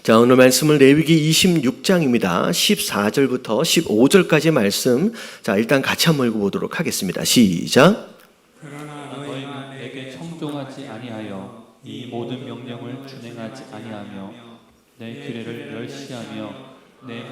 자, 오늘 말씀은 레위기 26장입니다. 14절부터 15절까지 말씀. 자, 일단 같이 한번 읽어보도록 하겠습니다. 시작. 그러나 너희가 내게 청종하지 아니하여 이 모든 명령을 준행하지 아니하며 내 규례를 멸시하며 내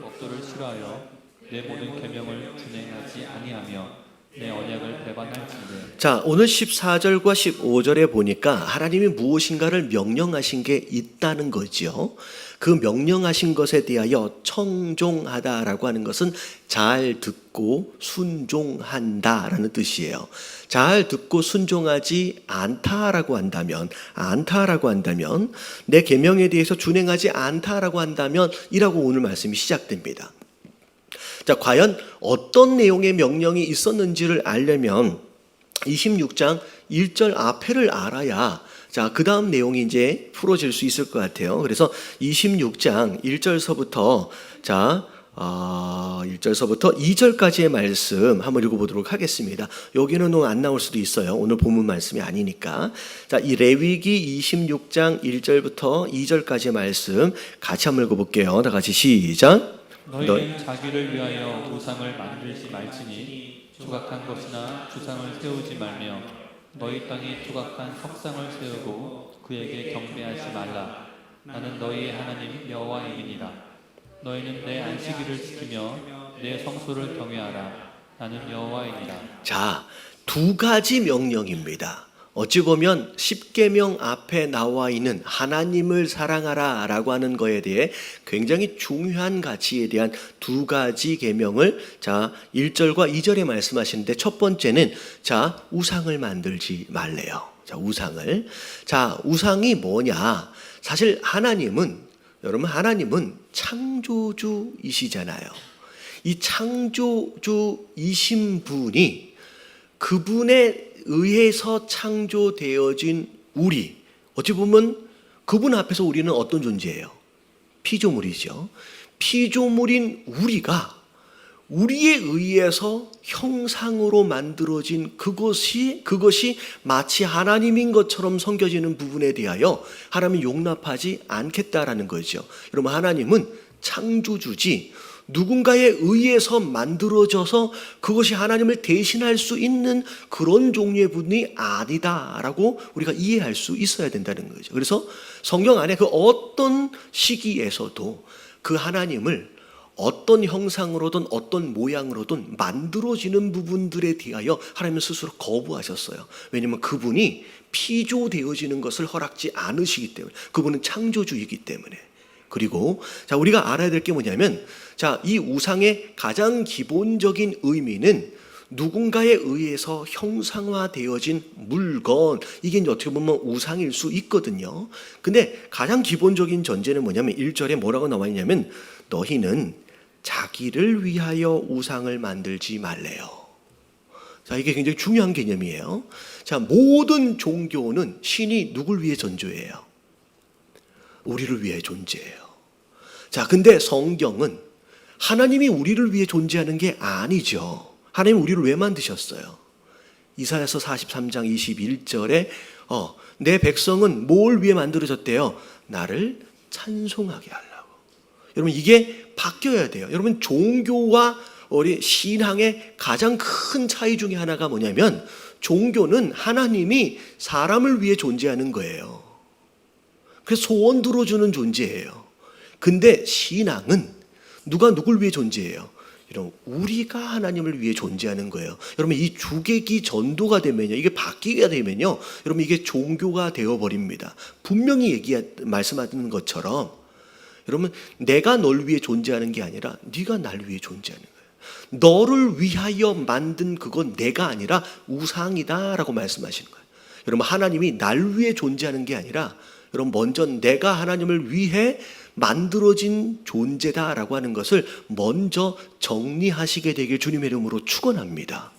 법도를 싫어하여 내 모든 계명을 준행하지 아니하며 내 언약을 배반할진대. 자, 오늘 14절과 15절에 보니까 하나님이 무엇인가를 명령하신 게 있다는 거죠. 그 명령하신 것에 대하여 청종하다라고 하는 것은 잘 듣고 순종한다라는 뜻이에요. 잘 듣고 순종하지 않다라고 한다면 내 계명에 대해서 준행하지 않다라고 한다면 이라고 오늘 말씀이 시작됩니다. 자, 과연 어떤 내용의 명령이 있었는지를 알려면 26장 1절 앞에를 알아야 자, 그 다음 내용이 이제 풀어질 수 있을 것 같아요. 그래서 26장 1절서부터 2절까지의 말씀 한번 읽어보도록 하겠습니다. 여기는 안 나올 수도 있어요. 오늘 본문 말씀이 아니니까. 자, 이 레위기 26장 1절부터 2절까지의 말씀 같이 한번 읽어볼게요. 다 같이 시작. 너희는 자기를 위하여 우상을 만들지 말지니 조각한 것이나 주상을 세우지 말며 너희 땅에 조각한 석상을 세우고 그에게 경배하지 말라. 나는 너희의 하나님 여호와이니라. 너희는 내 안식일을 지키며 내 성소를 경외하라. 나는 여호와이니라. 자, 두 가지 명령입니다. 어찌 보면 10계명 앞에 나와 있는 하나님을 사랑하라 라고 하는 거에 대해 굉장히 중요한 가치에 대한 두 가지 계명을 1절과 2절에 말씀하시는데, 첫 번째는 우상을 만들지 말래요. 우상이 뭐냐? 사실 여러분 하나님은 창조주이시잖아요. 이 창조주이신 분이 그분의 의해서 창조되어진 우리, 어찌 보면 그분 앞에서 우리는 어떤 존재예요? 피조물이죠. 피조물인 우리가 우리에 의해서 형상으로 만들어진 그것이 마치 하나님인 것처럼 섬겨지는 부분에 대하여 하나님이 용납하지 않겠다라는 거죠. 여러분, 하나님은 창조주지 누군가에 의해서 만들어져서 그것이 하나님을 대신할 수 있는 그런 종류의 분이 아니다라고 우리가 이해할 수 있어야 된다는 거죠. 그래서 성경 안에 그 어떤 시기에서도 그 하나님을 어떤 형상으로든 어떤 모양으로든 만들어지는 부분들에 대하여 하나님은 스스로 거부하셨어요. 왜냐하면 그분이 피조되어지는 것을 허락지 않으시기 때문에, 그분은 창조주이기 때문에. 그리고 우리가 알아야 될 게 뭐냐면, 이 우상의 가장 기본적인 의미는 누군가에 의해서 형상화되어진 물건, 이게 어떻게 보면 우상일 수 있거든요. 근데 가장 기본적인 전제는 뭐냐면 1절에 뭐라고 나와 있냐면, 너희는 자기를 위하여 우상을 만들지 말래요. 이게 굉장히 중요한 개념이에요. 모든 종교는 신이 누굴 위해 존재해요? 우리를 위해 존재해요. 근데 성경은 하나님이 우리를 위해 존재하는 게 아니죠. 하나님이 우리를 왜 만드셨어요? 이사야서 43장 21절에 내 백성은 뭘 위해 만들어졌대요? 나를 찬송하게 하려고. 여러분, 이게 바뀌어야 돼요. 여러분, 종교와 우리 신앙의 가장 큰 차이 중에 하나가 뭐냐면, 종교는 하나님이 사람을 위해 존재하는 거예요. 그래서 소원 들어주는 존재예요. 근데 신앙은 누가 누굴 위해 존재해요? 여러분, 우리가 하나님을 위해 존재하는 거예요. 여러분, 이 주객이 전도가 되면요, 이게 바뀌게 되면요, 여러분, 이게 종교가 되어버립니다. 분명히 말씀하는 것처럼, 여러분, 내가 널 위해 존재하는 게 아니라 네가 날 위해 존재하는 거예요. 너를 위하여 만든 그건 내가 아니라 우상이다라고 말씀하시는 거예요. 여러분, 하나님이 날 위해 존재하는 게 아니라, 여러분, 먼저 내가 하나님을 위해 만들어진 존재다라고 하는 것을 먼저 정리하시게 되길 주님의 이름으로 축원합니다.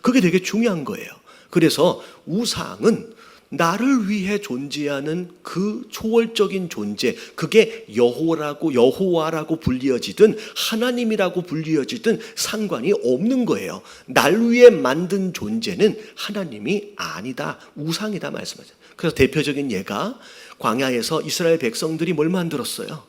그게 되게 중요한 거예요. 그래서 우상은 나를 위해 존재하는 그 초월적인 존재, 그게 여호와라고 불리어지든 하나님이라고 불리어지든 상관이 없는 거예요. 날 위해 만든 존재는 하나님이 아니다, 우상이다 말씀하죠. 그래서 대표적인 예가 광야에서 이스라엘 백성들이 뭘 만들었어요?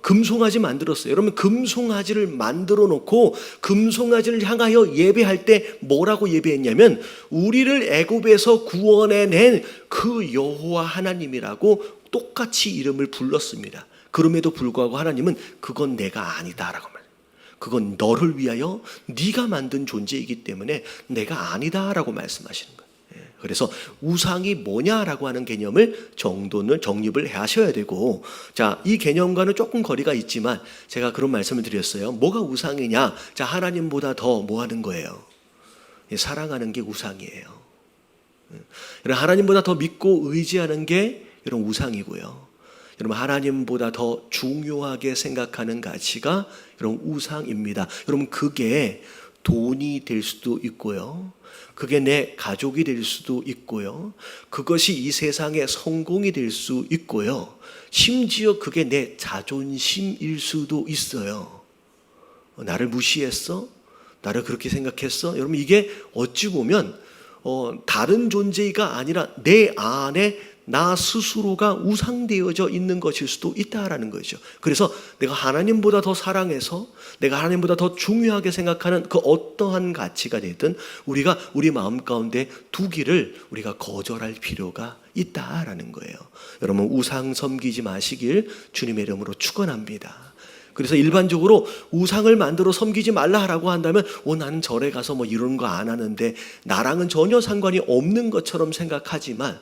금송아지 만들었어요. 여러분, 금송아지를 만들어 놓고 금송아지를 향하여 예배할 때 뭐라고 예배했냐면 우리를 애굽에서 구원해낸 그 여호와 하나님이라고 똑같이 이름을 불렀습니다. 그럼에도 불구하고 하나님은 그건 내가 아니다라고 말해요. 그건 너를 위하여 네가 만든 존재이기 때문에 내가 아니다라고 말씀하시는 거예요. 그래서 우상이 뭐냐라고 하는 개념을 정립을 하셔야 되고, 자, 이 개념과는 조금 거리가 있지만 제가 그런 말씀을 드렸어요. 뭐가 우상이냐? 자, 하나님보다 더 뭐 하는 거예요? 사랑하는 게 우상이에요. 하나님보다 더 믿고 의지하는 게 이런 우상이고요. 여러분, 하나님보다 더 중요하게 생각하는 가치가 이런 우상입니다. 여러분, 그게 돈이 될 수도 있고요. 그게 내 가족이 될 수도 있고요. 그것이 이 세상의 성공이 될 수 있고요. 심지어 그게 내 자존심일 수도 있어요. 나를 무시했어? 나를 그렇게 생각했어? 여러분, 이게 어찌 보면 다른 존재가 아니라 내 안에 나 스스로가 우상되어져 있는 것일 수도 있다라는 거죠. 그래서 내가 하나님보다 더 사랑해서 내가 하나님보다 더 중요하게 생각하는 그 어떠한 가치가 되든 우리가 우리 마음 가운데 두기를 우리가 거절할 필요가 있다라는 거예요. 여러분, 우상 섬기지 마시길 주님의 이름으로 축원합니다. 그래서 일반적으로 우상을 만들어 섬기지 말라라고 한다면 나는 절에 가서 뭐 이런 거 안 하는데 나랑은 전혀 상관이 없는 것처럼 생각하지만,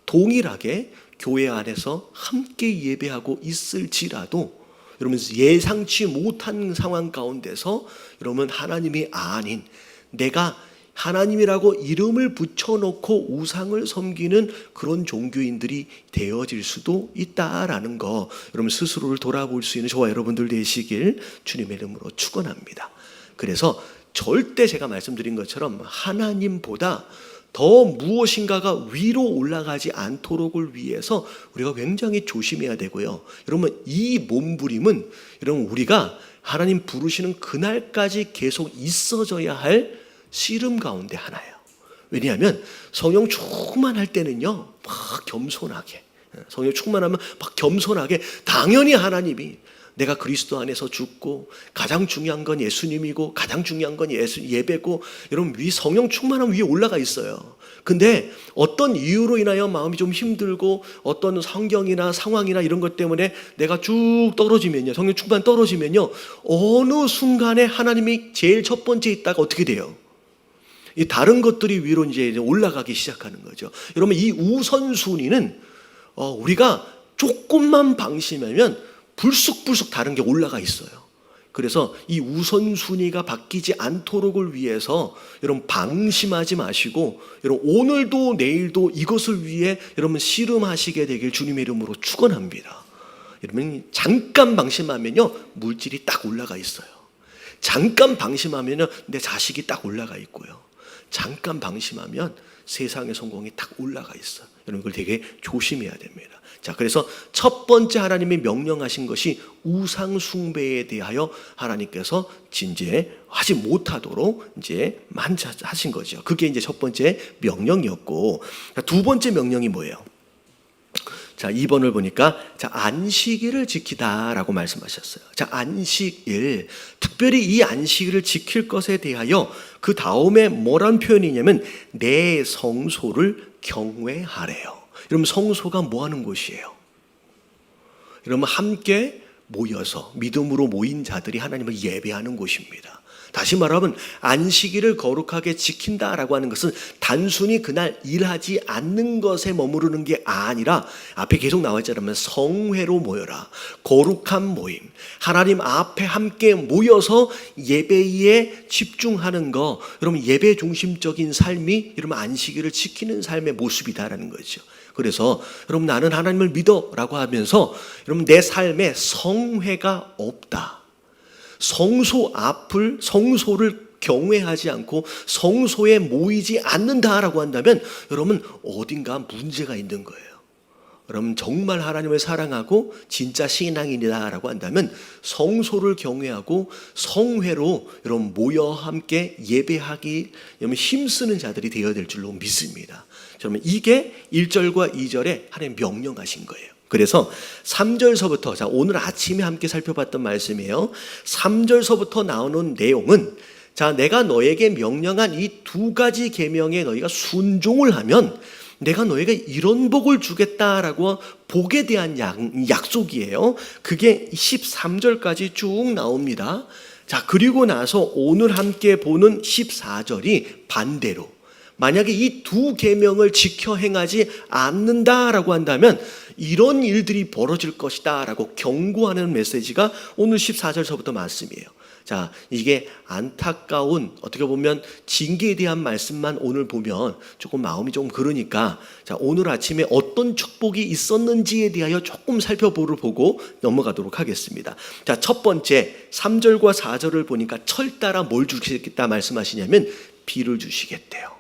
동일하게 교회 안에서 함께 예배하고 있을지라도 여러분, 예상치 못한 상황 가운데서 여러분, 하나님이 아닌 내가 하나님이라고 이름을 붙여놓고 우상을 섬기는 그런 종교인들이 되어질 수도 있다라는 거, 여러분 스스로를 돌아볼 수 있는 저와 여러분들 되시길 주님의 이름으로 축원합니다. 그래서 절대 제가 말씀드린 것처럼 하나님보다 더 무엇인가가 위로 올라가지 않도록을 위해서 우리가 굉장히 조심해야 되고요. 여러분, 이 몸부림은 여러분 우리가 하나님 부르시는 그날까지 계속 있어져야 할 씨름 가운데 하나예요. 왜냐하면 성령 충만할 때는요, 막 겸손하게, 성령 충만하면 막 겸손하게 당연히 하나님이 내가 그리스도 안에서 죽고 가장 중요한 건 예수님이고 가장 중요한 건 예배고, 여러분 위 성령 충만함 위에 올라가 있어요. 근데 어떤 이유로 인하여 마음이 좀 힘들고 어떤 환경이나 상황이나 이런 것 때문에 내가 쭉 떨어지면요, 성령 충만 떨어지면요, 어느 순간에 하나님이 제일 첫 번째 있다가 어떻게 돼요? 이 다른 것들이 위로 이제 올라가기 시작하는 거죠. 여러분, 이 우선순위는 우리가 조금만 방심하면 불쑥불쑥 다른 게 올라가 있어요. 그래서 이 우선순위가 바뀌지 않도록을 위해서 여러분 방심하지 마시고, 여러분 오늘도 내일도 이것을 위해 여러분 씨름하시게 되길 주님의 이름으로 축원합니다. 여러분, 잠깐 방심하면요, 물질이 딱 올라가 있어요. 잠깐 방심하면요, 내 자식이 딱 올라가 있고요. 잠깐 방심하면 세상의 성공이 딱 올라가 있어요. 여러분, 이걸 되게 조심해야 됩니다. 자, 그래서 첫 번째 하나님이 명령하신 것이 우상 숭배에 대하여 하나님께서 진죄하지 못하도록 이제 만하신 거죠. 그게 이제 첫 번째 명령이었고, 두 번째 명령이 뭐예요? 자, 2번을 보니까 자, 안식일을 지키다라고 말씀하셨어요. 자, 안식일, 특별히 이 안식일을 지킬 것에 대하여 그 다음에 뭐란 표현이냐면 내 성소를 경외하래요. 여러분, 성소가 뭐 하는 곳이에요? 여러분, 함께 모여서 믿음으로 모인 자들이 하나님을 예배하는 곳입니다. 다시 말하면 안식일을 거룩하게 지킨다라고 하는 것은 단순히 그날 일하지 않는 것에 머무르는 게 아니라 앞에 계속 나와 있잖아요. 성회로 모여라, 거룩한 모임, 하나님 앞에 함께 모여서 예배에 집중하는 거, 여러분 예배 중심적인 삶이 여러분 안식일을 지키는 삶의 모습이다라는 거죠. 그래서 여러분 나는 하나님을 믿어라고 하면서 여러분 내 삶에 성회가 없다, 성소를 경외하지 않고 성소에 모이지 않는다라고 한다면 여러분 어딘가 문제가 있는 거예요. 여러분 정말 하나님을 사랑하고 진짜 신앙인이다라고 한다면 성소를 경외하고 성회로 여러분 모여 함께 예배하기 여러분 힘쓰는 자들이 되어야 될 줄로 믿습니다. 여러분 이게 1절과 2절에 하나님 명령하신 거예요. 그래서 3절서부터 자 오늘 아침에 함께 살펴봤던 말씀이에요. 3절서부터 나오는 내용은 자 내가 너에게 명령한 이 두 가지 계명에 너희가 순종을 하면 내가 너에게 이런 복을 주겠다라고 복에 대한 약속이에요. 그게 13절까지 쭉 나옵니다. 자 그리고 나서 오늘 함께 보는 14절이 반대로 만약에 이 두 계명을 지켜 행하지 않는다라고 한다면 이런 일들이 벌어질 것이다 라고 경고하는 메시지가 오늘 14절서부터 말씀이에요. 자, 이게 안타까운 어떻게 보면 징계에 대한 말씀만 오늘 보면 조금 마음이 좀 그러니까 자, 오늘 아침에 어떤 축복이 있었는지에 대하여 조금 살펴보고 넘어가도록 하겠습니다. 자, 첫 번째 3절과 4절을 보니까 철 따라 뭘 주시겠다 말씀하시냐면 비를 주시겠대요.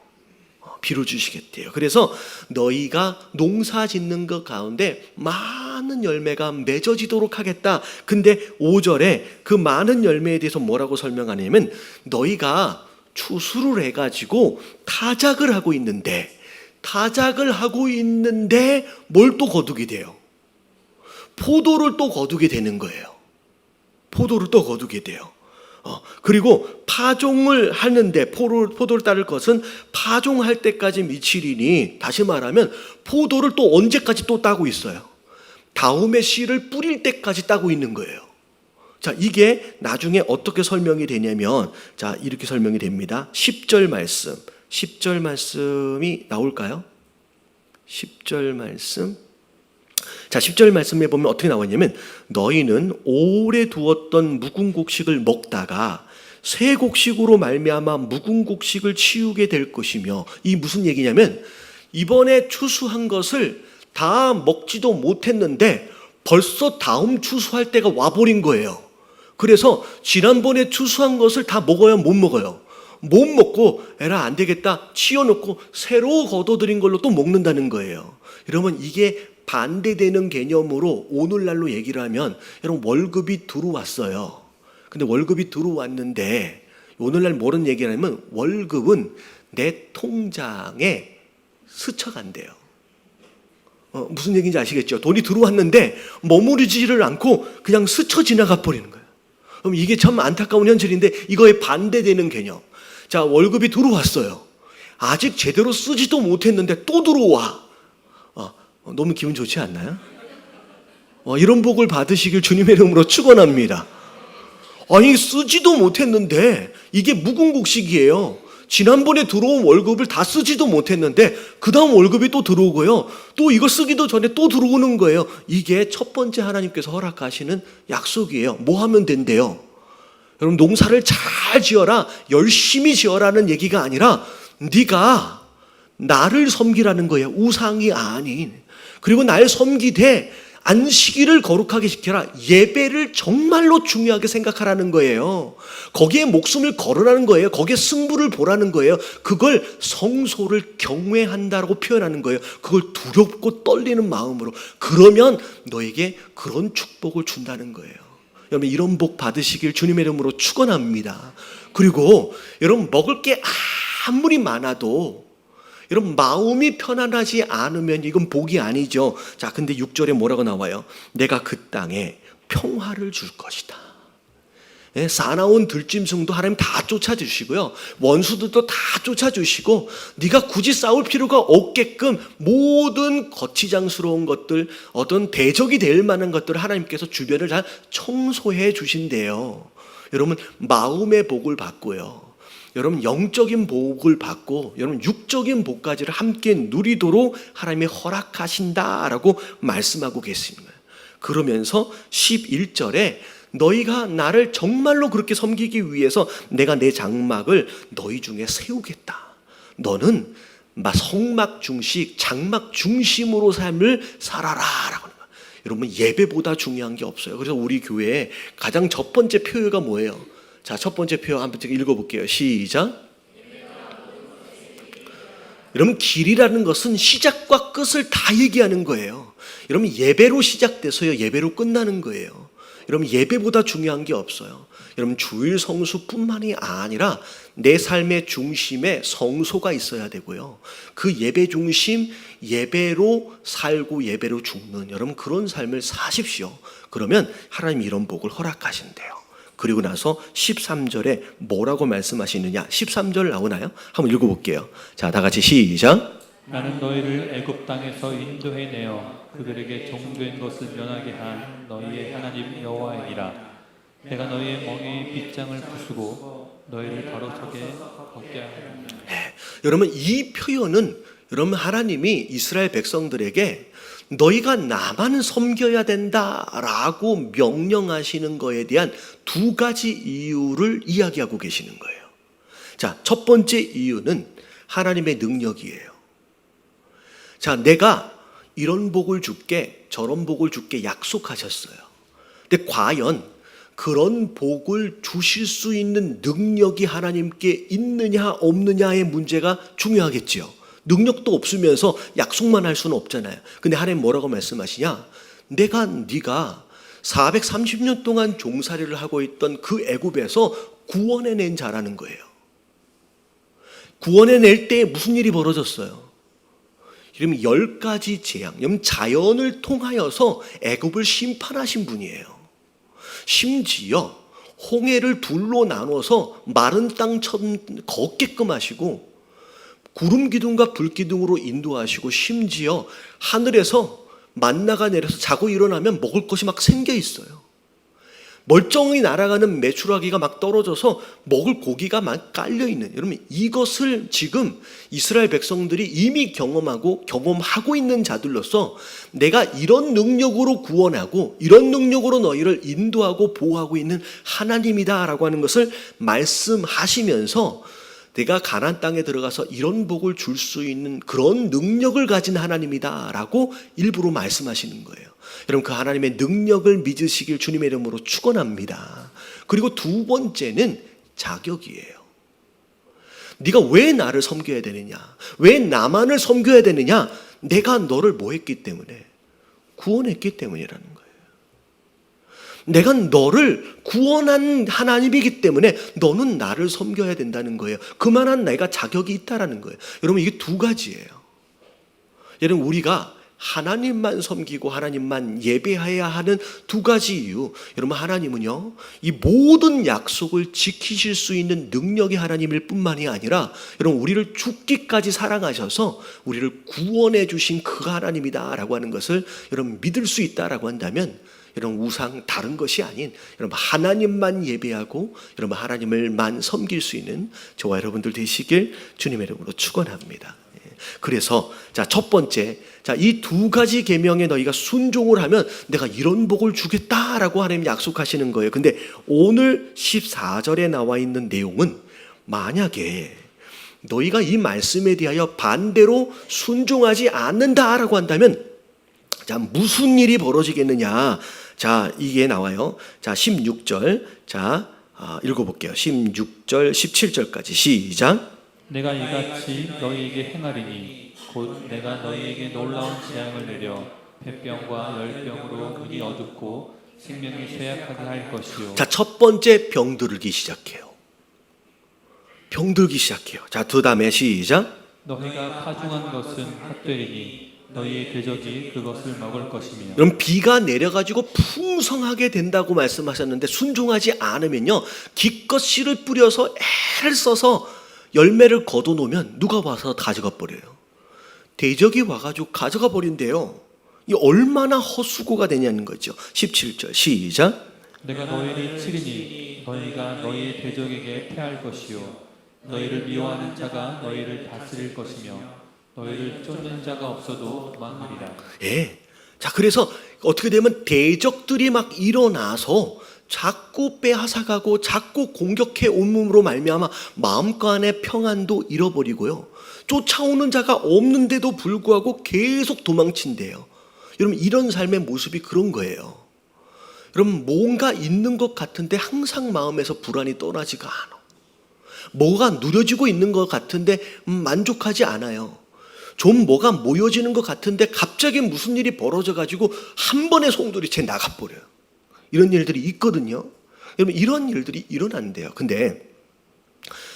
비를 주시겠대요. 그래서 너희가 농사 짓는 것 가운데 많은 열매가 맺어지도록 하겠다. 근데 5절에 그 많은 열매에 대해서 뭐라고 설명하냐면 너희가 추수를 해가지고 타작을 하고 있는데 뭘 또 거두게 돼요? 포도를 또 거두게 되는 거예요. 포도를 또 거두게 돼요. 그리고 파종을 하는데 포도를 따를 것은 파종할 때까지 미치리니 다시 말하면 포도를 또 언제까지 또 따고 있어요? 다음에 씨를 뿌릴 때까지 따고 있는 거예요. 자, 이게 나중에 어떻게 설명이 되냐면 자, 이렇게 설명이 됩니다. 10절 말씀이 나올까요? 10절 말씀. 자, 10절 말씀에 보면 어떻게 나왔냐면 너희는 오래 두었던 묵은 곡식을 먹다가 새 곡식으로 말미암아 묵은 곡식을 치우게 될 것이며 이 무슨 얘기냐면 이번에 추수한 것을 다 먹지도 못했는데 벌써 다음 추수할 때가 와버린 거예요. 그래서 지난번에 추수한 것을 다 먹어요? 못 먹어요? 못 먹고 에라 안 되겠다 치워놓고 새로 거둬들인 걸로 또 먹는다는 거예요. 여러분 이게 반대되는 개념으로 오늘날로 얘기를 하면 여러분 월급이 들어왔어요. 근데 월급이 들어왔는데 오늘날 뭐런 얘기를 하면 월급은 내 통장에 스쳐간대요. 무슨 얘기인지 아시겠죠? 돈이 들어왔는데 머무르지를 않고 그냥 스쳐 지나가 버리는 거예요. 그럼 이게 참 안타까운 현실인데 이거에 반대되는 개념. 자, 월급이 들어왔어요. 아직 제대로 쓰지도 못했는데 또 들어와. 너무 기분 좋지 않나요? 이런 복을 받으시길 주님의 이름으로 축원합니다. 아니 쓰지도 못했는데 이게 묵은 곡식이에요. 지난번에 들어온 월급을 다 쓰지도 못했는데 그 다음 월급이 또 들어오고요. 또 이거 쓰기도 전에 또 들어오는 거예요. 이게 첫 번째 하나님께서 허락하시는 약속이에요. 뭐 하면 된대요? 여러분 농사를 잘 지어라, 열심히 지어라는 얘기가 아니라 네가 나를 섬기라는 거예요. 우상이 아닌. 그리고 날 섬기되 안식일을 거룩하게 지켜라. 예배를 정말로 중요하게 생각하라는 거예요. 거기에 목숨을 걸으라는 거예요. 거기에 승부를 보라는 거예요. 그걸 성소를 경외한다라고 표현하는 거예요. 그걸 두렵고 떨리는 마음으로. 그러면 너에게 그런 축복을 준다는 거예요. 여러분 이런 복 받으시길 주님의 이름으로 축원합니다. 그리고 여러분 먹을 게 아무리 많아도 여러분 마음이 편안하지 않으면 이건 복이 아니죠. 자, 근데 6절에 뭐라고 나와요? 내가 그 땅에 평화를 줄 것이다. 사나운 들짐승도 하나님 다 쫓아주시고요. 원수들도 다 쫓아주시고 네가 굳이 싸울 필요가 없게끔 모든 거치장스러운 것들 어떤 대적이 될 만한 것들을 하나님께서 주변을 잘 청소해 주신대요. 여러분 마음의 복을 받고요. 여러분 영적인 복을 받고 여러분 육적인 복까지를 함께 누리도록 하나님이 허락하신다라고 말씀하고 계십니다. 그러면서 11절에 너희가 나를 정말로 그렇게 섬기기 위해서 내가 내 장막을 너희 중에 세우겠다. 너는 성막 중식, 장막 중심으로 삶을 살아라 라고. 여러분 예배보다 중요한 게 없어요. 그래서 우리 교회에 가장 첫 번째 표어가 뭐예요? 자, 첫 번째 표현 한번 읽어볼게요. 시작. 여러분, 길이라는 것은 시작과 끝을 다 얘기하는 거예요. 여러분, 예배로 시작돼서요, 예배로 끝나는 거예요. 여러분, 예배보다 중요한 게 없어요. 여러분, 주일 성수뿐만이 아니라 내 삶의 중심에 성소가 있어야 되고요. 그 예배 중심, 예배로 살고 예배로 죽는 여러분 그런 삶을 사십시오. 그러면 하나님이 이런 복을 허락하신대요. 그리고 나서 13절에 뭐라고 말씀하시느냐? 13절 나오나요? 한번 읽어볼게요. 자, 다 같이 시작. 나는 너희를 애굽 땅에서 인도해내어 그들에게 종된 것을 면하게 한 너희의 하나님 여호와이니라. 내가 너희의 멍에 빗장을 부수고 너희를 더러서게 걷게 하리라. 여러분, 이 표현은 여러분 하나님이 이스라엘 백성들에게 너희가 나만 섬겨야 된다라고 명령하시는 거에 대한 두 가지 이유를 이야기하고 계시는 거예요. 자, 첫 번째 이유는 하나님의 능력이에요. 자, 내가 이런 복을 줄게, 저런 복을 줄게 약속하셨어요. 근데 과연 그런 복을 주실 수 있는 능력이 하나님께 있느냐 없느냐의 문제가 중요하겠지요. 능력도 없으면서 약속만 할 수는 없잖아요. 근데 하나님 뭐라고 말씀하시냐? 네가 430년 동안 종살이를 하고 있던 그 애굽에서 구원해낸 자라는 거예요. 구원해낼 때 무슨 일이 벌어졌어요? 이러면 10가지 재앙, 자연을 통하여서 애굽을 심판하신 분이에요. 심지어 홍해를 둘로 나눠서 마른 땅처럼 걷게끔 하시고 구름 기둥과 불 기둥으로 인도하시고 심지어 하늘에서 만나가 내려서 자고 일어나면 먹을 것이 막 생겨 있어요. 멀쩡히 날아가는 메추라기가 막 떨어져서 먹을 고기가 막 깔려 있는, 여러분 이것을 지금 이스라엘 백성들이 이미 경험하고 있는 자들로서 내가 이런 능력으로 구원하고 이런 능력으로 너희를 인도하고 보호하고 있는 하나님이다라고 하는 것을 말씀하시면서 내가 가나안 땅에 들어가서 이런 복을 줄 수 있는 그런 능력을 가진 하나님이다라고 일부러 말씀하시는 거예요. 여러분, 그 하나님의 능력을 믿으시길 주님의 이름으로 축원합니다. 그리고 두 번째는 자격이에요. 네가 왜 나를 섬겨야 되느냐? 왜 나만을 섬겨야 되느냐? 내가 너를 뭐 했기 때문에? 구원했기 때문이라는 거예요. 내가 너를 구원한 하나님이기 때문에 너는 나를 섬겨야 된다는 거예요. 그만한 내가 자격이 있다라는 거예요. 여러분, 이게 두 가지예요. 여러분, 우리가 하나님만 섬기고 하나님만 예배해야 하는 두 가지 이유. 여러분, 하나님은요, 이 모든 약속을 지키실 수 있는 능력이 하나님일 뿐만이 아니라 여러분, 우리를 죽기까지 사랑하셔서 우리를 구원해 주신 그 하나님이다라고 하는 것을 여러분 믿을 수 있다라고 한다면 여러분, 우상 다른 것이 아닌 여러분 하나님만 예배하고 여러분 하나님을만 섬길 수 있는 저와 여러분들 되시길 주님의 이름으로 축원합니다. 그래서 자, 첫 번째, 자, 이 두 가지 계명에 너희가 순종을 하면 내가 이런 복을 주겠다라고 하나님 약속하시는 거예요. 근데 오늘 14절에 나와 있는 내용은 만약에 너희가 이 말씀에 대하여 반대로 순종하지 않는다라고 한다면 자, 무슨 일이 벌어지겠느냐? 자, 이게 나와요. 자, 16절. 자, 읽어볼게요. 16절, 17절까지 시작. 내가 이같이 너희에게 행하리니 곧 내가 너희에게 놀라운 재앙을 내려 폐병과 열병으로 눈이 어둡고 생명이 쇠약하게 할 것이요. 자, 첫 번째 병들기 시작해요. 병들기 시작해요. 자, 두 다음에 시작. 너희가 파종한 것은 헛되리니 너희의 대적이 그것을 먹을 것이며. 여러분, 비가 내려가지고 풍성하게 된다고 말씀하셨는데 순종하지 않으면요, 기껏 씨를 뿌려서 애를 써서 열매를 거둬놓으면 누가 와서 가져가 버려요. 대적이 와가지고 가져가 버린대요. 이 얼마나 헛수고가 되냐는 거죠. 17절 시작. 내가 너희를 치리니 너희가 너희의 대적에게 패할 것이요 너희를 미워하는 자가 너희를 다스릴 것이며 너희를 쫓는 자가 없어도 도망하리라. 예. 자, 그래서 어떻게 되면 대적들이 막 일어나서 자꾸 빼앗아가고 자꾸 공격해 온몸으로 말미암아 마음과 안의 평안도 잃어버리고요. 쫓아오는 자가 없는데도 불구하고 계속 도망친대요. 여러분, 이런 삶의 모습이 그런 거예요. 여러분, 뭔가 있는 것 같은데 항상 마음에서 불안이 떠나지가 않아. 뭐가 누려지고 있는 것 같은데 만족하지 않아요. 좀 뭐가 모여지는 것 같은데 갑자기 무슨 일이 벌어져가지고 한 번에 송두리째 나가버려요. 이런 일들이 있거든요. 여러분, 이런 일들이 일어난대요. 근데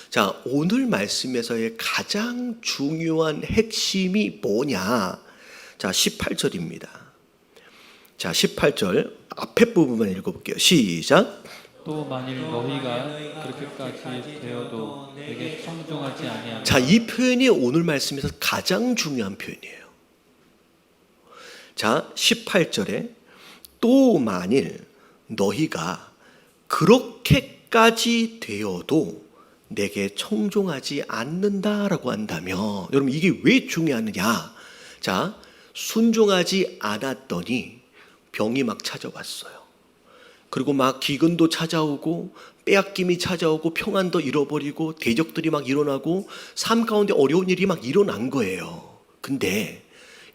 자, 오늘 말씀에서의 가장 중요한 핵심이 뭐냐? 자, 18절입니다. 자, 18절 앞에 부분만 읽어볼게요. 시작. 또 만일 너희가 그렇게까지 되어도 내게 청종하지 아니하면 자, 이 표현이 오늘 말씀에서 가장 중요한 표현이에요. 자, 18절에 또 만일 너희가 그렇게까지 되어도 내게 청종하지 않는다라고 한다면, 여러분, 이게 왜 중요하느냐? 자, 순종하지 않았더니 병이 막 찾아왔어요. 그리고 막 기근도 찾아오고 빼앗김이 찾아오고 평안도 잃어버리고 대적들이 막 일어나고 삶 가운데 어려운 일이 막 일어난 거예요. 근데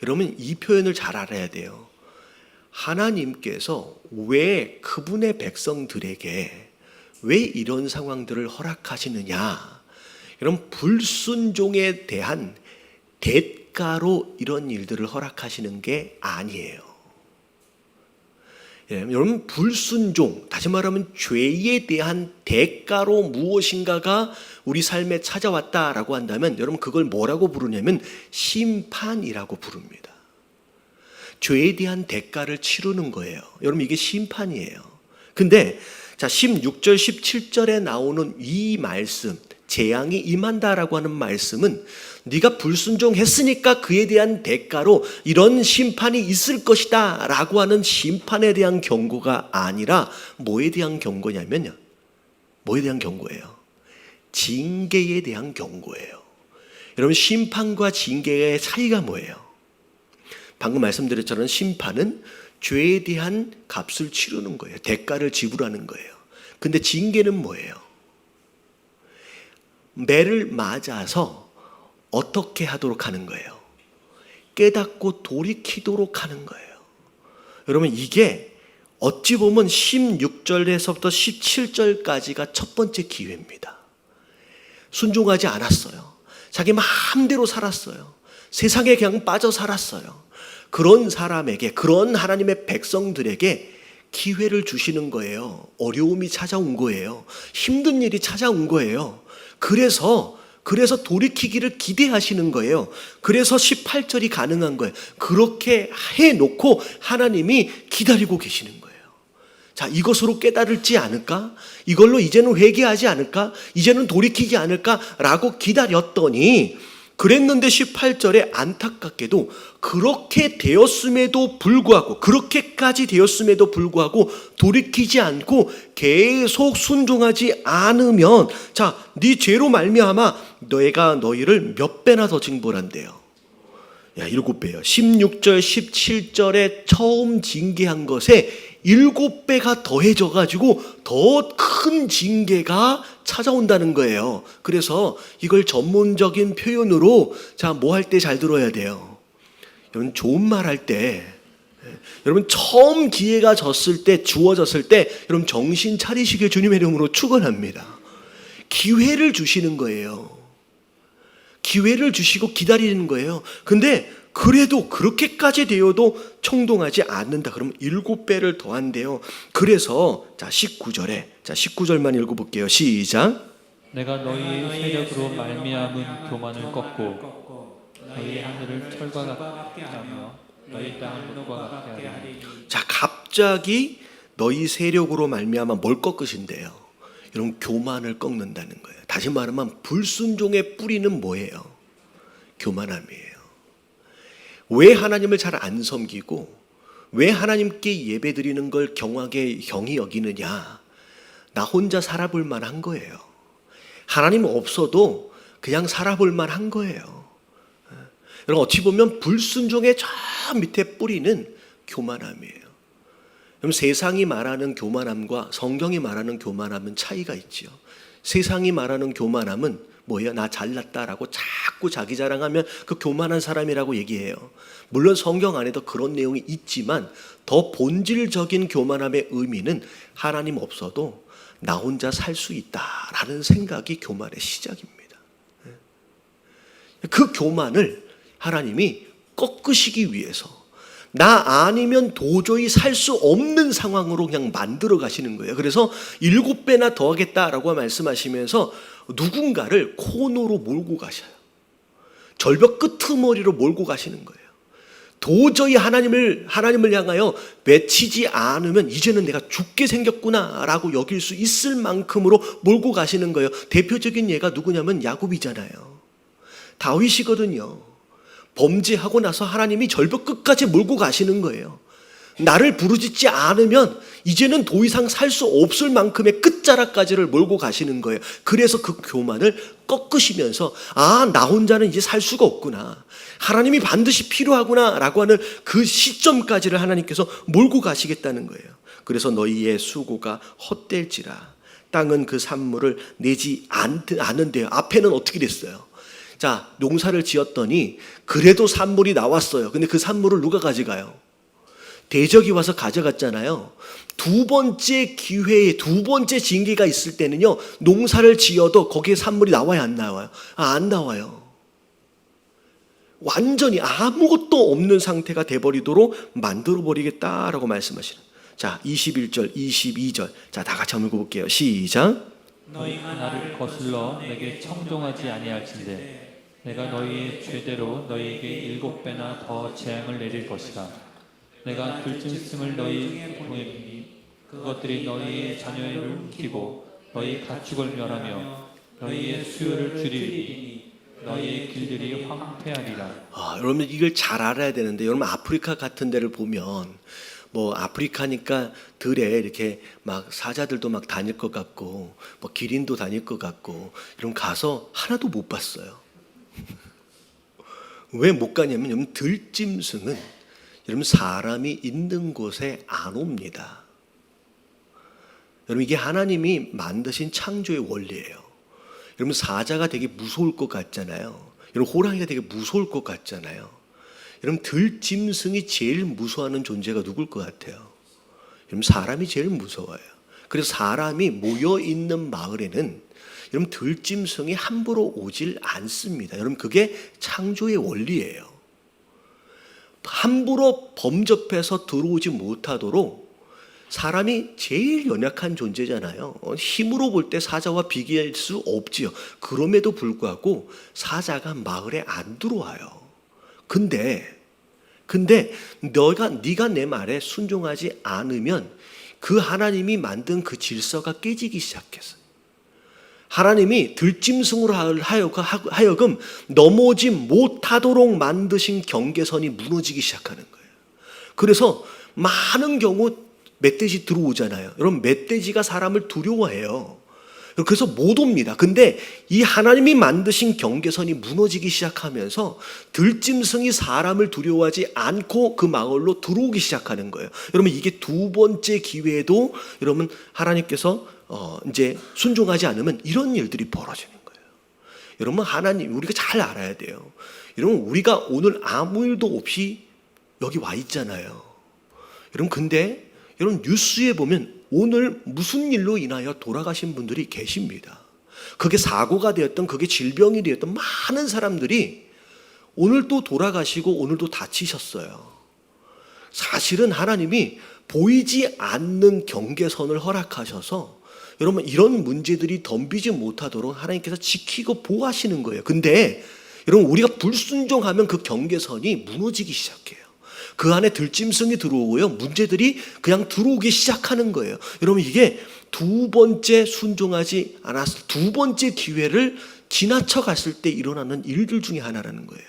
여러분, 이 표현을 잘 알아야 돼요. 하나님께서 왜 그분의 백성들에게 왜 이런 상황들을 허락하시느냐? 여러분, 불순종에 대한 대가로 이런 일들을 허락하시는 게 아니에요. 여러분, 불순종, 다시 말하면 죄에 대한 대가로 무엇인가가 우리 삶에 찾아왔다라고 한다면 여러분, 그걸 뭐라고 부르냐면 심판이라고 부릅니다. 죄에 대한 대가를 치르는 거예요. 여러분, 이게 심판이에요. 근데 자, 16절 17절에 나오는 이 말씀, 재앙이 임한다라고 하는 말씀은 네가 불순종했으니까 그에 대한 대가로 이런 심판이 있을 것이다 라고 하는 심판에 대한 경고가 아니라 뭐에 대한 경고냐면요, 뭐에 대한 경고예요? 징계에 대한 경고예요. 여러분, 심판과 징계의 차이가 뭐예요? 방금 말씀드렸처럼 심판은 죄에 대한 값을 치르는 거예요. 대가를 지불하는 거예요. 근데 징계는 뭐예요? 매를 맞아서 어떻게 하도록 하는 거예요? 깨닫고 돌이키도록 하는 거예요. 여러분, 이게 어찌 보면 16절에서부터 17절까지가 첫 번째 기회입니다. 순종하지 않았어요. 자기 마음대로 살았어요. 세상에 그냥 빠져 살았어요. 그런 사람에게, 그런 하나님의 백성들에게 기회를 주시는 거예요. 어려움이 찾아온 거예요. 힘든 일이 찾아온 거예요. 그래서 돌이키기를 기대하시는 거예요. 그래서 18절이 가능한 거예요. 그렇게 해놓고 하나님이 기다리고 계시는 거예요. 자, 이것으로 깨달을지 않을까? 이걸로 이제는 회개하지 않을까? 이제는 돌이키지 않을까라고 기다렸더니, 그랬는데 18절에 안타깝게도 그렇게 되었음에도 불구하고, 그렇게까지 되었음에도 불구하고 돌이키지 않고 계속 순종하지 않으면, 자, 네 죄로 말미암아 내가 너희를 몇 배나 더 징벌한대요. 야, 7배요. 16절 17절에 처음 징계한 것에 7배가 더해져가지고 더 큰 징계가 찾아온다는 거예요. 그래서 이걸 전문적인 표현으로, 자, 뭐 할 때 잘 들어야 돼요? 여러분, 좋은 말 할 때, 여러분, 처음 기회가 주어졌을 때 여러분 정신 차리시길 주님의 이름으로 축원합니다. 기회를 주시는 거예요. 기회를 주시고 기다리는 거예요. 근데 그래도 그렇게까지 되어도 청동하지 않는다. 그러면 7배를 더한대요. 그래서 자, 19절만 읽어볼게요. 시작. 내가 너희의 세력으로 말미암은 교만을 꺾고 너희 하늘을 철과 같게 하며 너희 땅을 물과 같게 하리니. 자, 갑자기 너희 세력으로 말미암아 뭘 꺾으신대요? 여러분, 교만을 꺾는다는 거예요. 다시 말하면 불순종의 뿌리는 뭐예요? 교만함이에요. 왜 하나님을 잘 안 섬기고 왜 하나님께 예배드리는 걸 경히 여기느냐? 나 혼자 살아볼 만한 거예요. 하나님 없어도 그냥 살아볼 만한 거예요. 여러분, 어찌 보면 불순종의 저 밑에 뿌리는 교만함이에요. 그럼 세상이 말하는 교만함과 성경이 말하는 교만함은 차이가 있죠. 세상이 말하는 교만함은 뭐예요? 나 잘났다라고 자꾸 자기 자랑하면 그 교만한 사람이라고 얘기해요. 물론 성경 안에도 그런 내용이 있지만 더 본질적인 교만함의 의미는 하나님 없어도 나 혼자 살 수 있다라는 생각이 교만의 시작입니다. 그 교만을 하나님이 꺾으시기 위해서 나 아니면 도저히 살 수 없는 상황으로 그냥 만들어 가시는 거예요. 그래서 7배나 더하겠다라고 말씀하시면서 누군가를 코너로 몰고 가셔요. 절벽 끄트머리로 몰고 가시는 거예요. 도저히 하나님을 향하여 외치지 않으면 이제는 내가 죽게 생겼구나라고 여길 수 있을 만큼으로 몰고 가시는 거예요. 대표적인 예가 누구냐면 야곱이잖아요. 다윗이거든요. 범죄하고 나서 하나님이 절벽 끝까지 몰고 가시는 거예요. 나를 부르짖지 않으면 이제는 더 이상 살 수 없을 만큼의 끝자락까지를 몰고 가시는 거예요. 그래서 그 교만을 꺾으시면서 나 혼자는 이제 살 수가 없구나. 하나님이 반드시 필요하구나 라고 하는 그 시점까지를 하나님께서 몰고 가시겠다는 거예요. 그래서 너희의 수고가 헛될지라 땅은 그 산물을 내지 않는데요. 앞에는 어떻게 됐어요? 자, 농사를 지었더니 그래도 산물이 나왔어요. 근데 그 산물을 누가 가져가요? 대적이 와서 가져갔잖아요. 두 번째 기회에 두 번째 징계가 있을 때는요, 농사를 지어도 거기에 산물이 나와야 안 나와요? 안 나와요. 완전히 아무것도 없는 상태가 돼버리도록 만들어버리겠다라고 말씀하시는. 자, 21절, 22절. 자, 다 같이 한번 읽어볼게요. 시작. 너희가 나를 거슬러 내게 청종하지 아니할진대 내가 너희의 죄대로 너희에게 7배나 더 재앙을 내릴 것이다. 내가 들짐승을 너희에게 보내니 그것들이 너희의 자녀를 움키고 너희 가축을 멸하며 너희의 수요를 줄이니 너희의 길들이 황폐하리라. 여러분 이걸 잘 알아야 되는데, 여러분 아프리카 같은 데를 보면 뭐 아프리카니까 들에 이렇게 막 사자들도 막 다닐 것 같고 뭐 기린도 다닐 것 같고 이런 가서 하나도 못 봤어요. 왜 못 가냐면 여러분 들짐승은 여러분 사람이 있는 곳에 안 옵니다. 여러분 이게 하나님이 만드신 창조의 원리예요. 여러분 사자가 되게 무서울 것 같잖아요. 여러분 호랑이가 되게 무서울 것 같잖아요. 여러분 들짐승이 제일 무서워하는 존재가 누굴 것 같아요? 여러분 사람이 제일 무서워요. 그래서 사람이 모여 있는 마을에는 여러분 들짐승이 함부로 오질 않습니다. 여러분 그게 창조의 원리예요. 함부로 범접해서 들어오지 못하도록 사람이 제일 연약한 존재잖아요. 힘으로 볼 때 사자와 비교할 수 없지요. 그럼에도 불구하고 사자가 마을에 안 들어와요. 근데 네가 내 말에 순종하지 않으면 그 하나님이 만든 그 질서가 깨지기 시작했어요. 하나님이 들짐승으로 하여금 넘어오지 못하도록 만드신 경계선이 무너지기 시작하는 거예요. 그래서 많은 경우 멧돼지 들어오잖아요. 여러분 멧돼지가 사람을 두려워해요. 그래서 못 옵니다. 근데 이 하나님이 만드신 경계선이 무너지기 시작하면서 들짐승이 사람을 두려워하지 않고 그 마을로 들어오기 시작하는 거예요. 여러분 이게 두 번째 기회에도 여러분 하나님께서 이제 순종하지 않으면 이런 일들이 벌어지는 거예요. 여러분 하나님 우리가 잘 알아야 돼요. 여러분 우리가 오늘 아무 일도 없이 여기 와 있잖아요. 여러분 근데 여러분 뉴스에 보면 오늘 무슨 일로 인하여 돌아가신 분들이 계십니다. 그게 사고가 되었던 그게 질병이 되었던 많은 사람들이 오늘 또 돌아가시고 오늘도 다치셨어요. 사실은 하나님이 보이지 않는 경계선을 허락하셔서 여러분 이런 문제들이 덤비지 못하도록 하나님께서 지키고 보호하시는 거예요. 근데 여러분 우리가 불순종하면 그 경계선이 무너지기 시작해요. 그 안에 들짐승이 들어오고요. 문제들이 그냥 들어오기 시작하는 거예요. 여러분 이게 두 번째 순종하지 않았을 두 번째 기회를 지나쳐 갔을 때 일어나는 일들 중에 하나라는 거예요.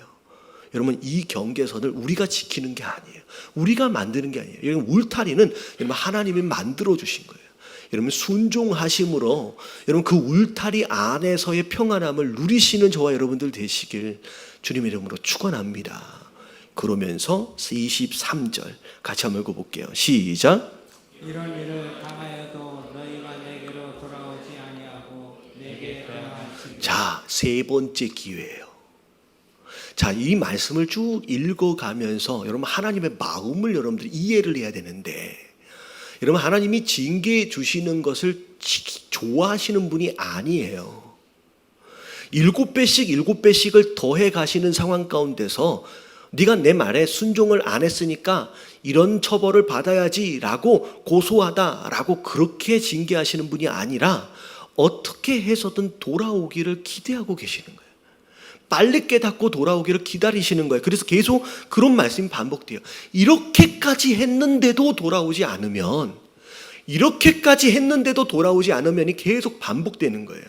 여러분 이 경계선을 우리가 지키는 게 아니에요. 우리가 만드는 게 아니에요. 여러분 울타리는 여러분 하나님이 만들어 주신 거예요. 여러분 순종하심으로 여러분 그 울타리 안에서의 평안함을 누리시는 저와 여러분들 되시길 주님의 이름으로 축원합니다. 그러면서 23절 같이 한번 읽어볼게요. 시작. 이런 일을 당하여도 너희가 내게로 돌아오지 아니하고 내게 대항하시니. 자, 세 번째 기회예요. 자, 이 말씀을 쭉 읽어가면서 여러분 하나님의 마음을 여러분들이 이해를 해야 되는데, 여러분 하나님이 징계해 주시는 것을 좋아하시는 분이 아니에요. 7배씩을 더해 가시는 상황 가운데서 네가 내 말에 순종을 안 했으니까 이런 처벌을 받아야지 라고 고소하다 라고 그렇게 징계하시는 분이 아니라 어떻게 해서든 돌아오기를 기대하고 계시는 거예요. 빨리 깨닫고 돌아오기를 기다리시는 거예요. 그래서 계속 그런 말씀이 반복돼요. 이렇게까지 했는데도 돌아오지 않으면, 이렇게까지 했는데도 돌아오지 않으면이 계속 반복되는 거예요.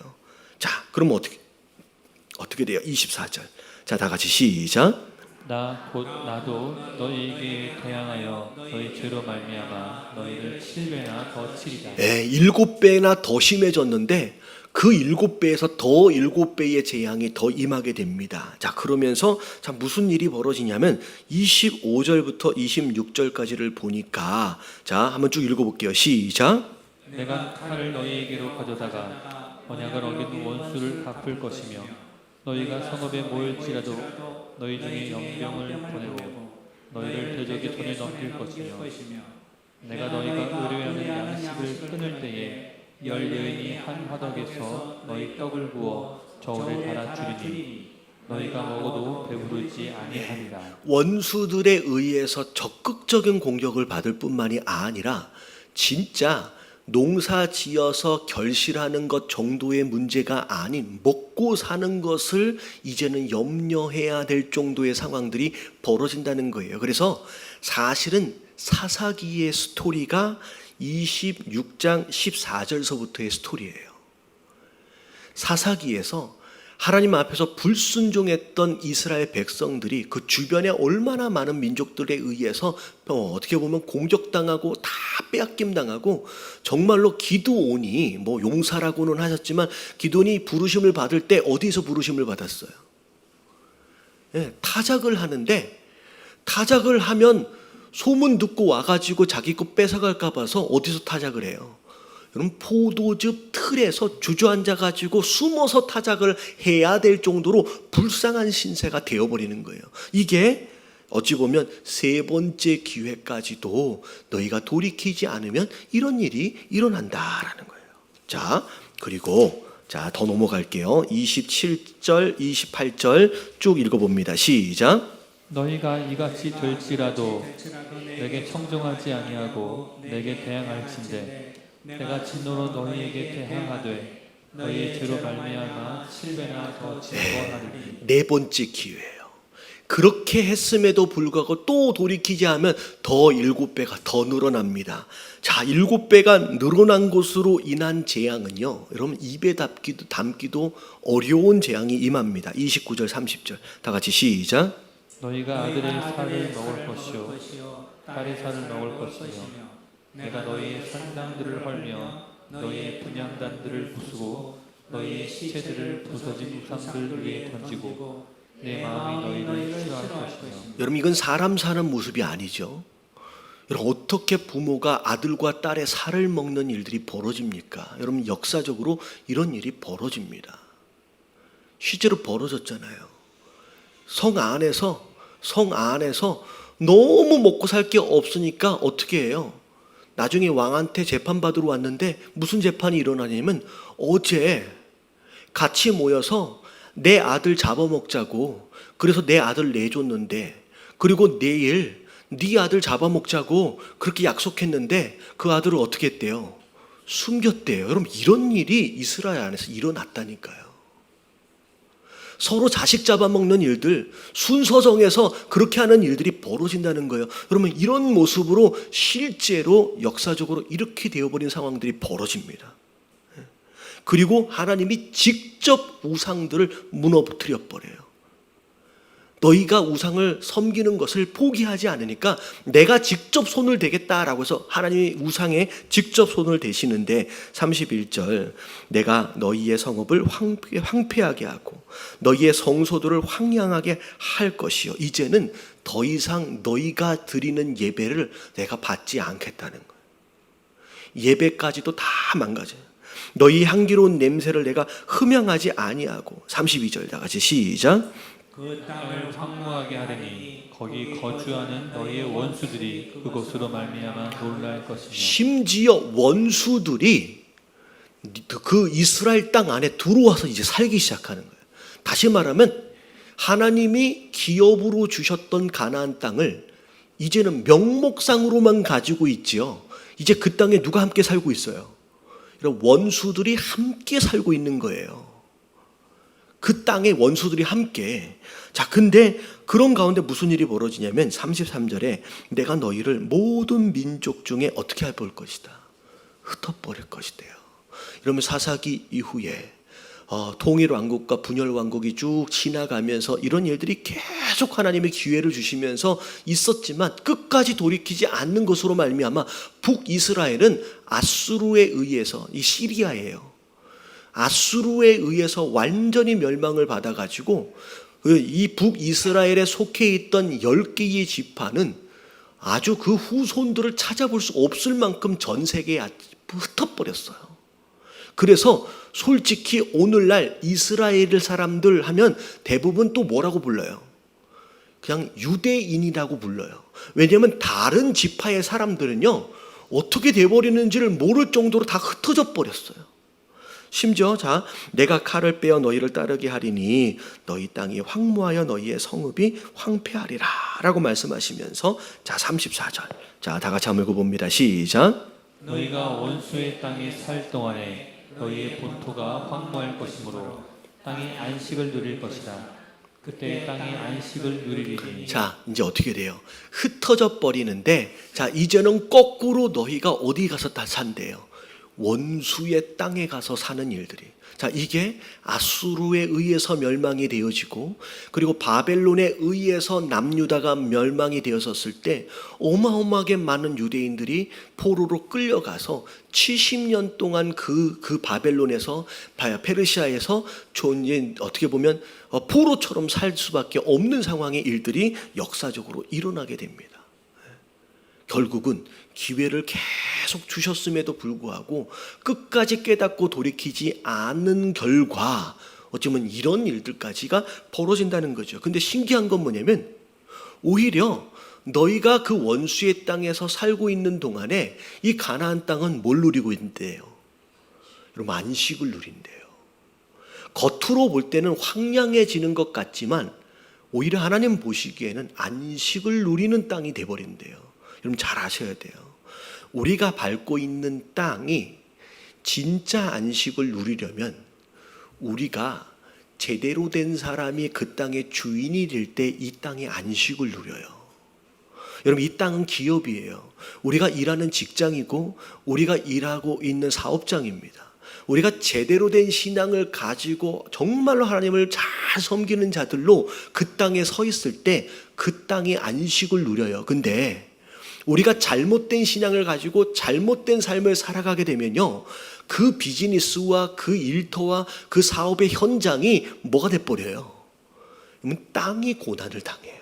자, 그럼 어떻게 돼요? 24절. 자, 다 같이 시작. 나도 너희에게 대항하여 너희 죄로 말미암아 너희를 7배나 더 치리다. 7배나 더 심해졌는데 그 7배에서 더 7배의 재앙이 더 임하게 됩니다. 자, 그러면서 자, 무슨 일이 벌어지냐면 25절부터 26절까지를 보니까, 자, 한번 쭉 읽어볼게요. 시작. 내가 칼을 너희에게로 가져다가 언약을 어긴 원수를 갚을 것이며 너희가 성읍에 모일지라도 너희 중에 영병을 보내고 너희를 대적의 손에 넘길 것이며 내가 너희가 의뢰하는 양식을 끊을 때에 10여인이 한 화덕에서 너희 떡을 부어 저울에 달아 주리니 너희가 먹어도 배부르지 아니하리라. 원수들에 의해서 적극적인 공격을 받을 뿐만이 아니라 진짜 농사 지어서 결실하는 것 정도의 문제가 아닌 먹고 사는 것을 이제는 염려해야 될 정도의 상황들이 벌어진다는 거예요. 그래서 사실은 사사기의 스토리가 26장 14절서부터의 스토리예요. 사사기에서 하나님 앞에서 불순종했던 이스라엘 백성들이 그 주변에 얼마나 많은 민족들에 의해서 어떻게 보면 공격당하고 다 빼앗김당하고, 정말로 기드온이 용사라고는 하셨지만 기드온이 부르심을 받을 때 어디서 부르심을 받았어요? 타작을 하는데, 타작을 하면 소문 듣고 와가지고 자기 거 뺏어갈까 봐서 어디서 타작을 해요? 여러분, 포도즙 틀에서 주저앉아가지고 숨어서 타작을 해야 될 정도로 불쌍한 신세가 되어버리는 거예요. 이게 어찌 보면 세 번째 기회까지도 너희가 돌이키지 않으면 이런 일이 일어난다라는 거예요. 자, 그리고 자, 더 넘어갈게요. 27절, 28절 쭉 읽어봅니다. 시작. 너희가 이같이 될지라도 내게 청정하지 아니하고 내게 대항할진대 내가 진노로 너희에게 대항하되 너희의 죄로 말미암아 7배나 더 진거하리니. 네 번째 기회예요. 그렇게 했음에도 불구하고 또 돌이키지 않으면 더 7배가 더 늘어납니다. 자, 7배가 늘어난 것으로 인한 재앙은요, 여러분 입에 담기도 어려운 재앙이 임합니다. 29절 30절 다 같이 시작. 너희가 아들의 살을 먹을 것이요 딸의 살을 먹을 것이며 내가 너희의 산당들을 헐며 너희의 분향단들을 부수고 너희의 시체들을 부서진 우상들 위에 던지고 내 마음이 너희를 싫어할 것이며. 여러분, 이건 사람 사는 모습이 아니죠. 여러분, 어떻게 부모가 아들과 딸의 살을 먹는 일들이 벌어집니까? 여러분, 역사적으로 이런 일이 벌어집니다. 실제로 벌어졌잖아요. 성 안에서 너무 먹고 살 게 없으니까 어떻게 해요? 나중에 왕한테 재판받으러 왔는데 무슨 재판이 일어나냐면, 어제 같이 모여서 내 아들 잡아먹자고, 그래서 내 아들 내줬는데, 그리고 내일 네 아들 잡아먹자고 그렇게 약속했는데 그 아들을 어떻게 했대요? 숨겼대요. 여러분, 이런 일이 이스라엘 안에서 일어났다니까요. 서로 자식 잡아먹는 일들, 순서 정해서 그렇게 하는 일들이 벌어진다는 거예요. 여러분, 이런 모습으로 실제로 역사적으로 이렇게 되어버린 상황들이 벌어집니다. 그리고 하나님이 직접 우상들을 무너뜨려 버려요. 너희가 우상을 섬기는 것을 포기하지 않으니까 내가 직접 손을 대겠다라고 해서 하나님이 우상에 직접 손을 대시는데, 31절 내가 너희의 성읍을 황폐하게 하고 너희의 성소들을 황량하게 할 것이요 이제는 더 이상 너희가 드리는 예배를 내가 받지 않겠다는 거예요. 예배까지도 다 망가져요. 너희 향기로운 냄새를 내가 흠양하지 아니하고. 32절 다 같이 시작. 그 땅을 황무하게 하리니 거기 거주하는 너희의 원수들이 그것으로 말미암아 놀랄 것이며. 심지어 원수들이 그 이스라엘 땅 안에 들어와서 이제 살기 시작하는 거예요. 다시 말하면 하나님이 기업으로 주셨던 가나안 땅을 이제는 명목상으로만 가지고 있지요. 이제 그 땅에 누가 함께 살고 있어요? 이런 원수들이 함께 살고 있는 거예요. 그 땅에 원수들이 함께. 자, 근데 그런 가운데 무슨 일이 벌어지냐면 33절에 내가 너희를 모든 민족 중에 어떻게 해볼 것이다. 흩어버릴 것이대요. 이러면 사사기 이후에 통일 왕국과 분열 왕국이 쭉 지나가면서 이런 일들이 계속 하나님의 기회를 주시면서 있었지만 끝까지 돌이키지 않는 것으로 말미암아 북이스라엘은 아수르에 의해서, 이 시리아예요, 아수르에 의해서 완전히 멸망을 받아가지고 이 북이스라엘에 속해 있던 10개의 지파는 아주 그 후손들을 찾아볼 수 없을 만큼 전 세계에 흩어버렸어요. 그래서 솔직히 오늘날 이스라엘 사람들 하면 대부분 또 뭐라고 불러요? 그냥 유대인이라고 불러요. 왜냐하면 다른 지파의 사람들은요 어떻게 돼버리는지를 모를 정도로 다 흩어져 버렸어요. 심지어 자, 내가 칼을 빼어 너희를 따르게 하리니 너희 땅이 황무하여 너희의 성읍이 황폐하리라 라고 말씀하시면서 자 34절 자 다 같이 한번 읽어봅니다. 시작. 너희가 원수의 땅에 살 동안에 너희의 본토가 황무할 것이므로 땅이 안식을 누릴 것이다. 그때 땅이 안식을 누리리니. 자, 이제 어떻게 돼요? 흩어져 버리는데 자 이제는 거꾸로 너희가 어디 가서 다 산대요? 원수의 땅에 가서 사는 일들이. 자, 이게 아수르에 의해서 멸망이 되어지고 그리고 바벨론에 의해서 남유다가 멸망이 되었었을 때 어마어마하게 많은 유대인들이 포로로 끌려가서 70년 동안 그 바벨론에서 페르시아에서 어떻게 보면 포로처럼 살 수밖에 없는 상황의 일들이 역사적으로 일어나게 됩니다. 결국은 기회를 계속 주셨음에도 불구하고 끝까지 깨닫고 돌이키지 않는 결과 어쩌면 이런 일들까지가 벌어진다는 거죠. 근데 신기한 건 뭐냐면 오히려 너희가 그 원수의 땅에서 살고 있는 동안에 이 가나안 땅은 뭘 누리고 있는데요? 여러분 안식을 누린대요. 겉으로 볼 때는 황량해지는 것 같지만 오히려 하나님 보시기에는 안식을 누리는 땅이 돼버린대요. 여러분 잘 아셔야 돼요. 우리가 밟고 있는 땅이 진짜 안식을 누리려면 우리가 제대로 된 사람이 그 땅의 주인이 될 때 이 땅의 안식을 누려요. 여러분 이 땅은 기업이에요. 우리가 일하는 직장이고 우리가 일하고 있는 사업장입니다. 우리가 제대로 된 신앙을 가지고 정말로 하나님을 잘 섬기는 자들로 그 땅에 서 있을 때 그 땅의 안식을 누려요. 근데 우리가 잘못된 신앙을 가지고 잘못된 삶을 살아가게 되면요 그 비즈니스와 그 일터와 그 사업의 현장이 뭐가 돼버려요? 땅이 고난을 당해요.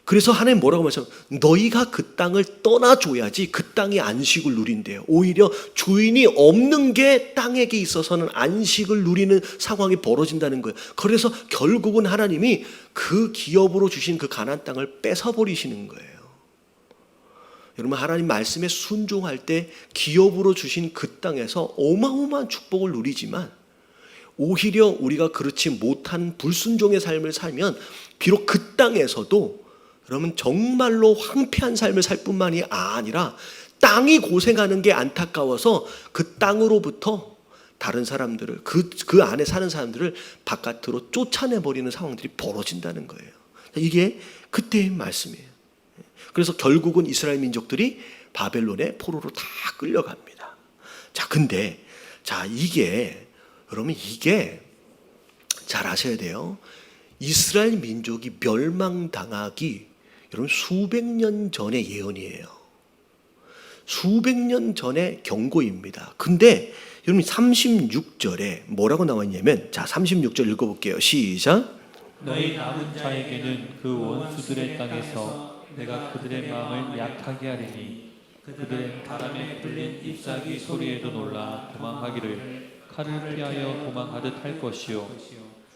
그래서 하나님 뭐라고 말씀하세요? 너희가 그 땅을 떠나줘야지 그 땅이 안식을 누린대요. 오히려 주인이 없는 게 땅에게 있어서는 안식을 누리는 상황이 벌어진다는 거예요. 그래서 결국은 하나님이 그 기업으로 주신 그 가나안 땅을 뺏어버리시는 거예요. 여러분 하나님 말씀에 순종할 때 기업으로 주신 그 땅에서 어마어마한 축복을 누리지만 오히려 우리가 그렇지 못한 불순종의 삶을 살면 비록 그 땅에서도 여러분 정말로 황폐한 삶을 살 뿐만이 아니라 땅이 고생하는 게 안타까워서 그 땅으로부터 다른 사람들을 그 안에 사는 사람들을 바깥으로 쫓아내버리는 상황들이 벌어진다는 거예요. 이게 그때의 말씀이에요. 그래서 결국은 이스라엘 민족들이 바벨론의 포로로 다 끌려갑니다. 자, 근데 여러분 이게 잘 아셔야 돼요. 이스라엘 민족이 멸망당하기 여러분 수백 년 전의 예언이에요. 수백 년 전의 경고입니다. 근데 여러분 36절에 뭐라고 나와 있냐면 자 36절 읽어볼게요. 시작. 너희 남은 자에게는 그 원수들의 땅에서 내가 그들의 마음을 약하게 하리니 그들은 바람에 풀린 잎사귀 소리에도 놀라 도망하기를 칼을 피하여 도망하듯 할 것이요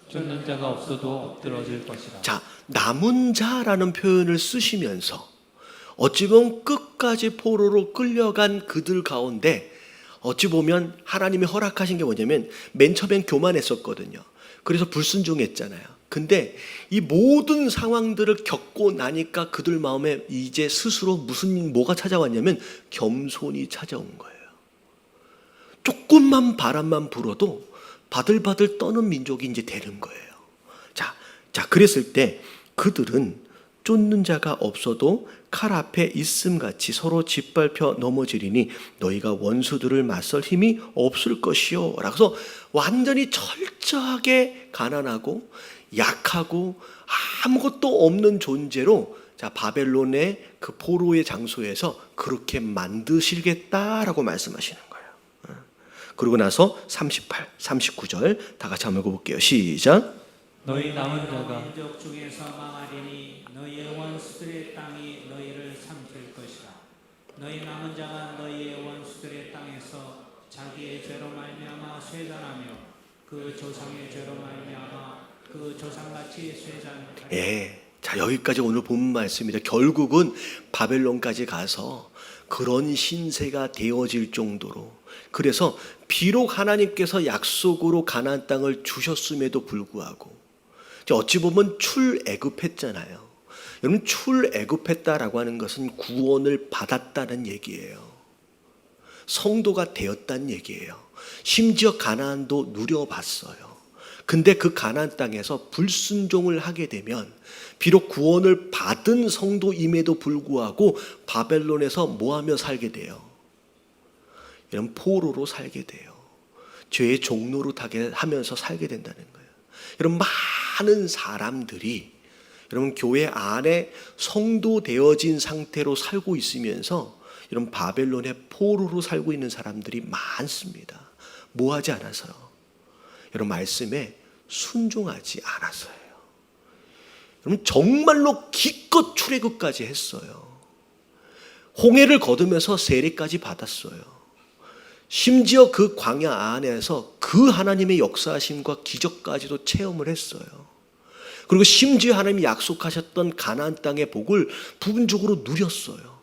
쫓는 자가 없어도 엎드러질 것이라. 자, 남은 자라는 표현을 쓰시면서 어찌 보면 끝까지 포로로 끌려간 그들 가운데 어찌 보면 하나님이 허락하신 게 뭐냐면 맨 처음엔 교만했었거든요. 그래서 불순종했잖아요. 근데 이 모든 상황들을 겪고 나니까 그들 마음에 이제 스스로 뭐가 찾아왔냐면 겸손이 찾아온 거예요. 조금만 바람만 불어도 바들바들 떠는 민족이 이제 되는 거예요. 자, 그랬을 때 그들은 쫓는 자가 없어도 칼 앞에 있음같이 서로 짓밟혀 넘어지리니 너희가 원수들을 맞설 힘이 없을 것이요. 라서 완전히 철저하게 가난하고 약하고 아무것도 없는 존재로 자, 바벨론의 그 포로의 장소에서 그렇게 만드시겠다라고 말씀하시는 거예요. 그러고 나서 38, 39절 다 같이 한번 읽어볼게요. 시작. 너희 남은 자가 민족 중에서 망하리니 너희의 원수들의 땅이 너희를 삼킬 것이라. 너희 남은 자가 너희의 원수들의 땅에서 자기의 죄로 말미암아 쇠잔하며 그 조상의 죄로 말미암아 그 조상같이 쇠잔하리라. 예. 자, 여기까지 오늘 본 말씀입니다. 결국은 바벨론까지 가서 그런 신세가 되어질 정도로, 그래서 비록 하나님께서 약속으로 가나안 땅을 주셨음에도 불구하고 어찌 보면 출애굽했잖아요. 여러분, 출애굽했다라고 하는 것은 구원을 받았다는 얘기예요. 성도가 되었다는 얘기예요. 심지어 가나안도 누려봤어요. 근데 그 가나안 땅에서 불순종을 하게 되면 비록 구원을 받은 성도임에도 불구하고 바벨론에서 뭐하며 살게 돼요? 이런 포로로 살게 돼요. 죄의 종로로 하면서 살게 된다는 거예요. 여러분, 많은 사람들이 여러분 교회 안에 성도 되어진 상태로 살고 있으면서 여러분 바벨론의 포로로 살고 있는 사람들이 많습니다. 뭐 하지 않아서요? 여러분 말씀에 순종하지 않아서예요. 여러분 정말로 기껏 출애굽까지 했어요. 홍해를 거두면서 세례까지 받았어요. 심지어 그 광야 안에서 그 하나님의 역사하심과 기적까지도 체험을 했어요. 그리고 심지어 하나님이 약속하셨던 가나안 땅의 복을 부분적으로 누렸어요.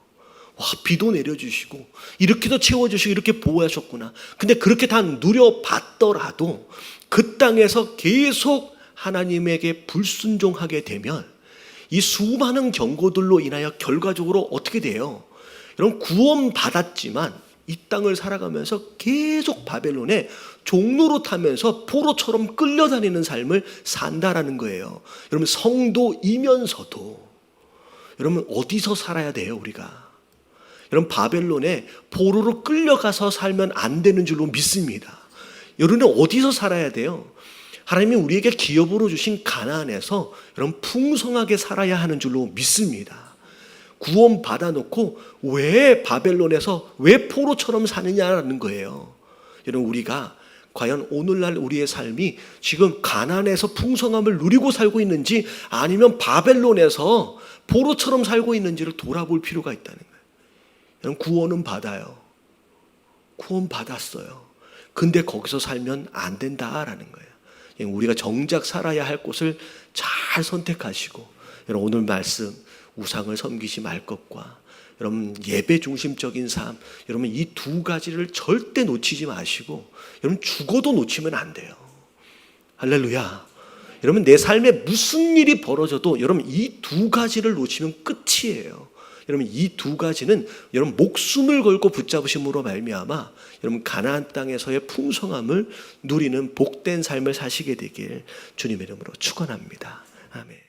와, 비도 내려주시고 이렇게도 채워주시고 이렇게 보호하셨구나. 근데 그렇게 다 누려봤더라도 그 땅에서 계속 하나님에게 불순종하게 되면 이 수많은 경고들로 인하여 결과적으로 어떻게 돼요? 여러분 구원 받았지만 이 땅을 살아가면서 계속 바벨론의 종로로 타면서 포로처럼 끌려다니는 삶을 산다라는 거예요. 여러분 성도이면서도 여러분 어디서 살아야 돼요 우리가? 여러분 바벨론의 포로로 끌려가서 살면 안 되는 줄로 믿습니다. 여러분은 어디서 살아야 돼요? 하나님이 우리에게 기업으로 주신 가나안에서 여러분 풍성하게 살아야 하는 줄로 믿습니다. 구원 받아놓고 왜 바벨론에서 왜 포로처럼 사느냐는 거예요. 여러분 우리가 과연 오늘날 우리의 삶이 지금 가나안에서 풍성함을 누리고 살고 있는지 아니면 바벨론에서 포로처럼 살고 있는지를 돌아볼 필요가 있다는 거예요. 여러분 구원은 받아요. 구원 받았어요. 근데 거기서 살면 안 된다라는 거예요. 우리가 정작 살아야 할 곳을 잘 선택하시고 여러분 오늘 말씀 우상을 섬기지 말 것과 여러분 예배 중심적인 삶, 여러분 이 두 가지를 절대 놓치지 마시고 여러분 죽어도 놓치면 안 돼요. 할렐루야. 여러분 내 삶에 무슨 일이 벌어져도 여러분 이 두 가지를 놓치면 끝이에요. 여러분 이 두 가지는 여러분 목숨을 걸고 붙잡으심으로 말미암아 여러분 가나안 땅에서의 풍성함을 누리는 복된 삶을 사시게 되길 주님의 이름으로 축원합니다. 아멘.